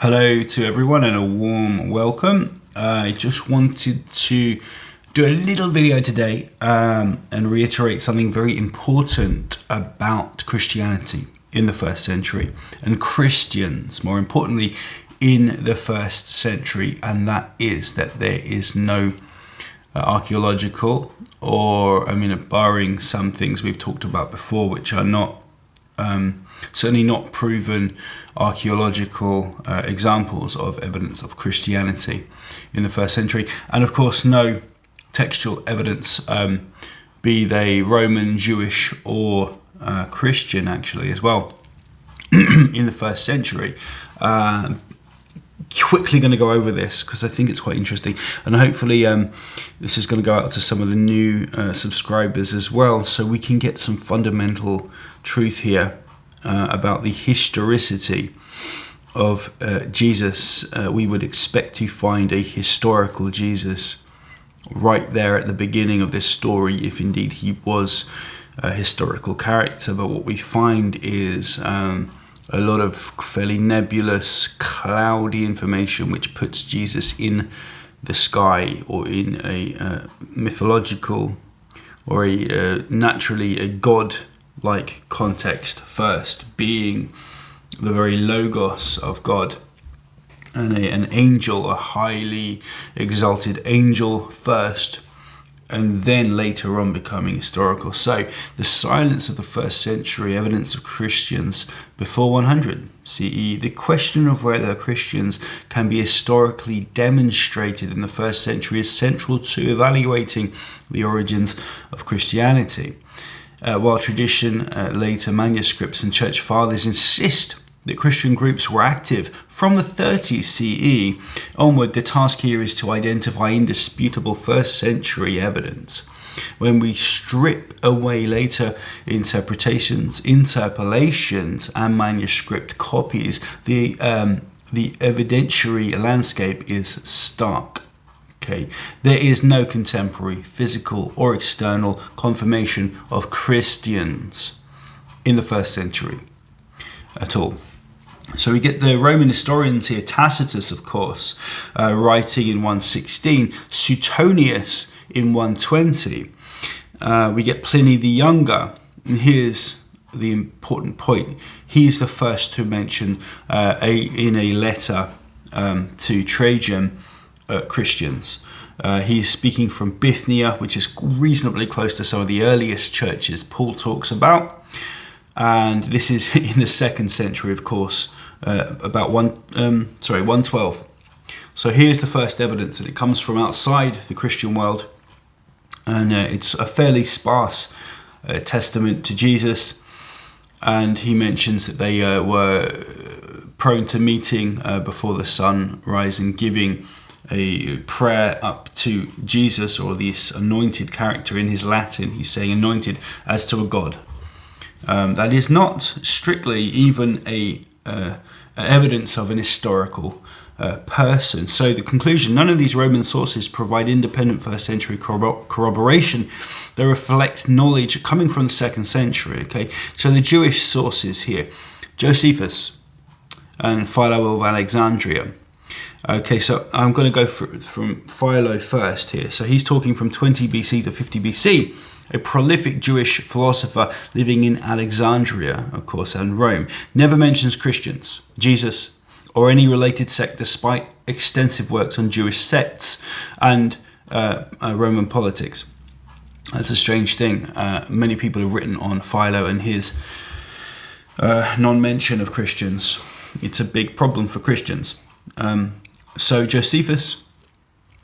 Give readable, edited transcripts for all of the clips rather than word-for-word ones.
Hello to everyone and a warm welcome. I just wanted to do a little video today and reiterate something very important about Christianity in the first century and Christians, more importantly, in the first century, and that is that there is no archaeological barring some things we've talked about before, which are not certainly not proven archaeological examples of evidence of Christianity in the first century, and of course no textual evidence, be they Roman, Jewish, or Christian, actually as well, in the first century. Quickly going to go over this because I think it's quite interesting, and hopefully this is going to go out to some of the new subscribers as well, so we can get some fundamental truth here about the historicity of Jesus. We would expect to find a historical Jesus right there at the beginning of this story, if indeed he was a historical character. But what we find is a lot of fairly nebulous, cloudy information which puts Jesus in the sky, or in a mythological or naturally a god-like context first, being the very logos of God, and an angel, a highly exalted angel first, and then later on becoming historical. So the silence of the first century evidence of Christians before 100 CE, the question of whether Christians can be historically demonstrated in the first century, is central to evaluating the origins of Christianity. While tradition, later manuscripts and church fathers insist that Christian groups were active from the 30s CE onward, the task here is to identify indisputable first century evidence. When we strip away later interpretations, interpolations, and manuscript copies, the evidentiary landscape is stark. Okay, there is no contemporary, physical or external confirmation of Christians in the first century at all. So we get the Roman historians here, Tacitus, of course, writing in 116, Suetonius in 120. We get Pliny the Younger, and here's the important point. He's the first to mention in a letter to Trajan, Christians. He's speaking from Bithynia, which is reasonably close to some of the earliest churches Paul talks about. And this is in the second century, of course, about 112. So here's the first evidence, and it comes from outside the Christian world, and it's a fairly sparse testament to Jesus. And he mentions that they were prone to meeting before the sunrise and giving a prayer up to Jesus, or this anointed character. In his Latin, he's saying anointed as to a god. That is not strictly even a evidence of an historical person. So the conclusion: none of these Roman sources provide independent first century corroboration. They reflect knowledge coming from the second century. Okay, so the Jewish sources here: Josephus and Philo of Alexandria. Okay, so I'm going to go from Philo first here. So he's talking from 20 BC to 50 BC. A prolific Jewish philosopher living in Alexandria, of course, and Rome. Never mentions Christians, Jesus, or any related sect, despite extensive works on Jewish sects and Roman politics. That's a strange thing. Many people have written on Philo and his non-mention of Christians. It's a big problem for Christians. So Josephus,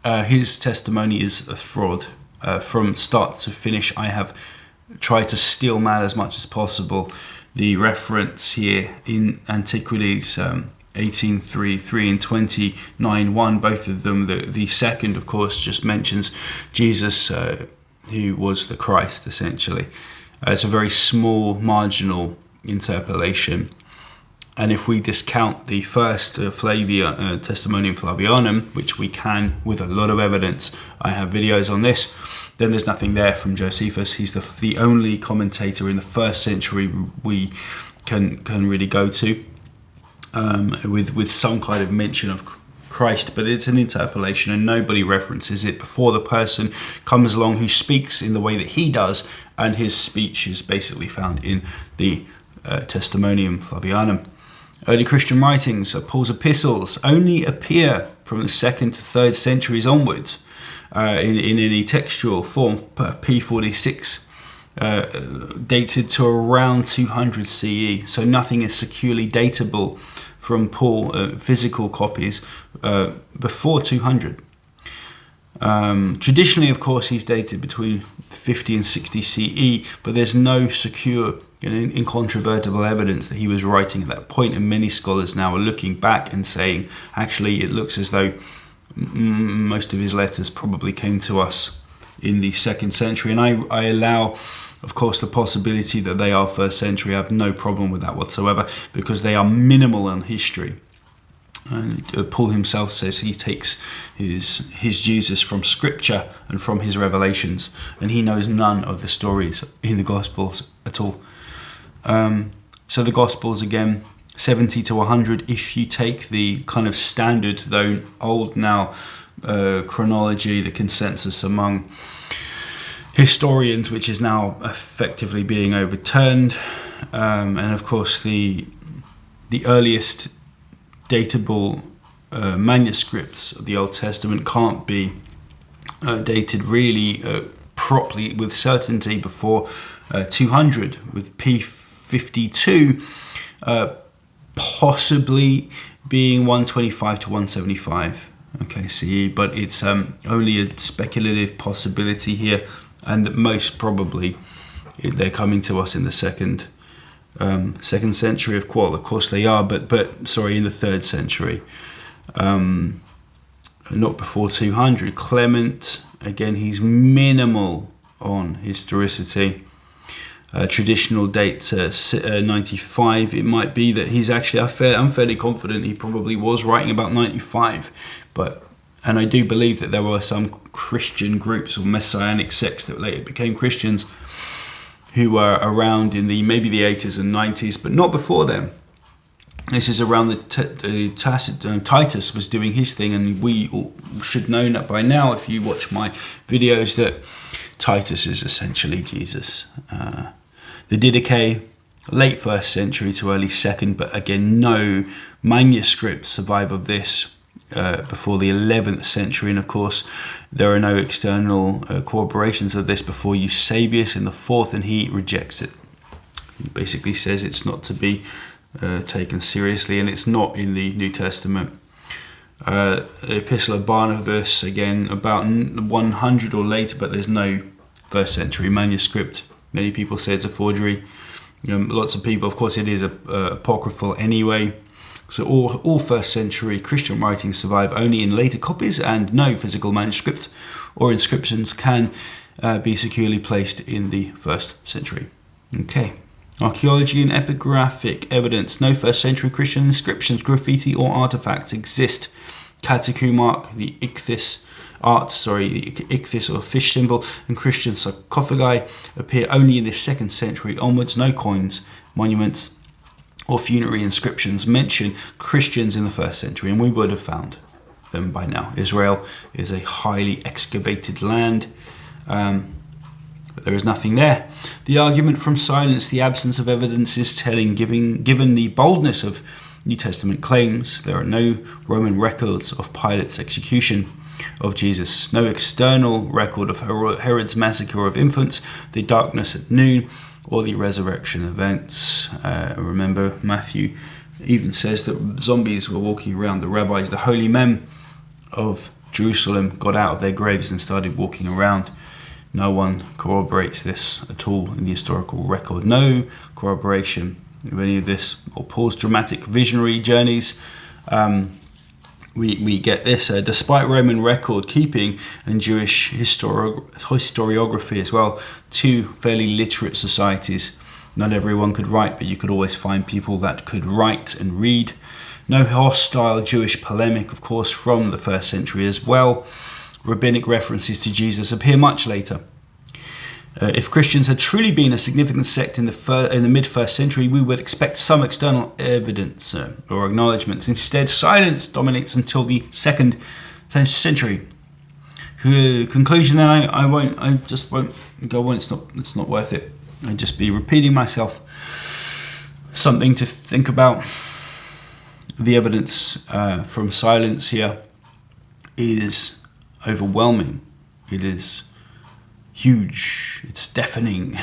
his testimony is a fraud. From start to finish, I have tried to steal man as much as possible. The reference here in Antiquities 18:3 and 29:1, both of them. The second, of course, just mentions Jesus, who was the Christ, essentially. It's a very small, marginal interpolation. And if we discount the first Testimonium Flavianum, which we can with a lot of evidence, I have videos on this, then there's nothing there from Josephus. He's the only commentator in the first century we can really go to. with some kind of mention of Christ, but it's an interpolation and nobody references it before the person comes along who speaks in the way that he does, and his speech is basically found in the Testimonium Flavianum. Early Christian writings, Paul's epistles, only appear from the 2nd to 3rd centuries onwards in any textual form. P46 dated to around 200 CE, so nothing is securely datable from Paul, physical copies, before 200. Traditionally, of course, he's dated between 50 and 60 CE, but there's no secure and incontrovertible evidence that he was writing at that point, and many scholars now are looking back and saying, actually, it looks as though most of his letters probably came to us in the 2nd century, and I allow, of course, the possibility that they are 1st century. I have no problem with that whatsoever, because they are minimal in history. Paul himself says he takes his Jesus from Scripture and from his revelations, and he knows none of the stories in the Gospels at all. So the Gospels, again, 70 to 100, if you take the kind of standard, though old now, chronology, the consensus among historians, which is now effectively being overturned, and of course the earliest datable manuscripts of the Old Testament can't be dated really properly with certainty before 200, with P52 possibly being 125 to 175. Okay, CE, but it's only a speculative possibility here, and most probably they're coming to us in the second century of course they are, but sorry, in the 3rd century, not before 200. Clement, again, he's minimal on historicity. Traditional date 95. It might be that he's actually, I'm fairly confident he probably was writing about 95, and I do believe that there were some Christian groups or messianic sects that later became Christians who were around in maybe the 80s and 90s, but not before then. This is around Titus was doing his thing, and we all should know that by now, if you watch my videos, that Titus is essentially Jesus. The Didache, late 1st century to early 2nd, but again, no manuscripts survive of this before the 11th century, and of course there are no external corroborations of this before Eusebius in the 4th, and he rejects it. He basically says it's not to be taken seriously, and it's not in the New Testament. The Epistle of Barnabas, again, about 100 or later, but there's no 1st century manuscript. Many people say it's a forgery. Lots of people, of course, it is apocryphal anyway. So all 1st century Christian writings survive only in later copies, and no physical manuscripts or inscriptions can be securely placed in the 1st century. Okay. Archaeology and epigraphic evidence. No 1st century Christian inscriptions, graffiti or artifacts exist. Catacomb ark, the ichthys or fish symbol, and Christian sarcophagi appear only in the 2nd century onwards. No coins, monuments, or funerary inscriptions mention Christians in the 1st century, and we would have found them by now. Israel is a highly excavated land, but there is nothing there. The argument from silence, the absence of evidence is telling, given the boldness of New Testament claims. There are no Roman records of Pilate's execution of Jesus, no external record of Herod's massacre of infants, the darkness at noon, or the resurrection events. Remember, Matthew even says that zombies were walking around. The rabbis, the holy men of Jerusalem, got out of their graves and started walking around. No one corroborates this at all in the historical record. No corroboration of any of this, or Paul's dramatic visionary journeys. We get this, despite Roman record keeping and Jewish historiography as well, two fairly literate societies. Not everyone could write, but you could always find people that could write and read. No hostile Jewish polemic, of course, from the 1st century as well. Rabbinic references to Jesus appear much later. If Christians had truly been a significant sect in the mid-1st century, we would expect some external evidence or acknowledgements. Instead, silence dominates until the 2nd century. Conclusion: then I just won't go on. It's not worth it. I'd just be repeating myself. Something to think about. The evidence from silence here is overwhelming. It is huge. It's deafening.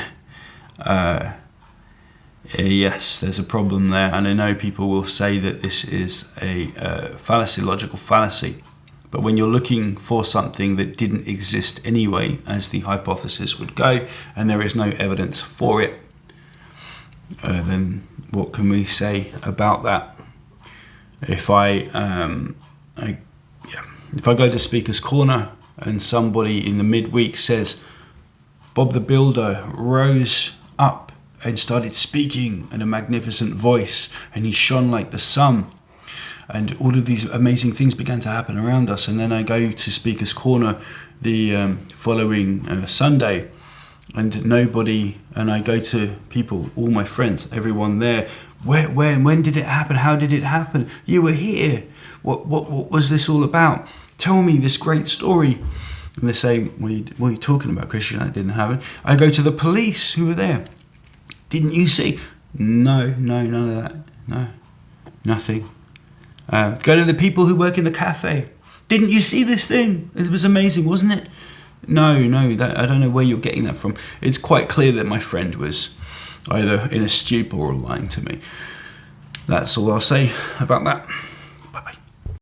Yes, there's a problem there, and I know people will say that this is a fallacy, logical fallacy. But when you're looking for something that didn't exist anyway, as the hypothesis would go, and there is no evidence for it, then what can we say about that? If I go to Speaker's Corner and somebody in the midweek says, Bob the Builder rose up and started speaking in a magnificent voice, and he shone like the sun, and all of these amazing things began to happen around us, and then I go to Speaker's Corner the following Sunday, and I go to people, all my friends, everyone there, when did it happen? How did it happen? You were here. What was this all about? Tell me this great story. And they say, what are you talking about, Christian? That didn't happen. I go to the police who were there. Didn't you see? No, none of that. No, nothing. Go to the people who work in the cafe. Didn't you see this thing? It was amazing, wasn't it? No, I don't know where you're getting that from. It's quite clear that my friend was either in a stupor or lying to me. That's all I'll say about that.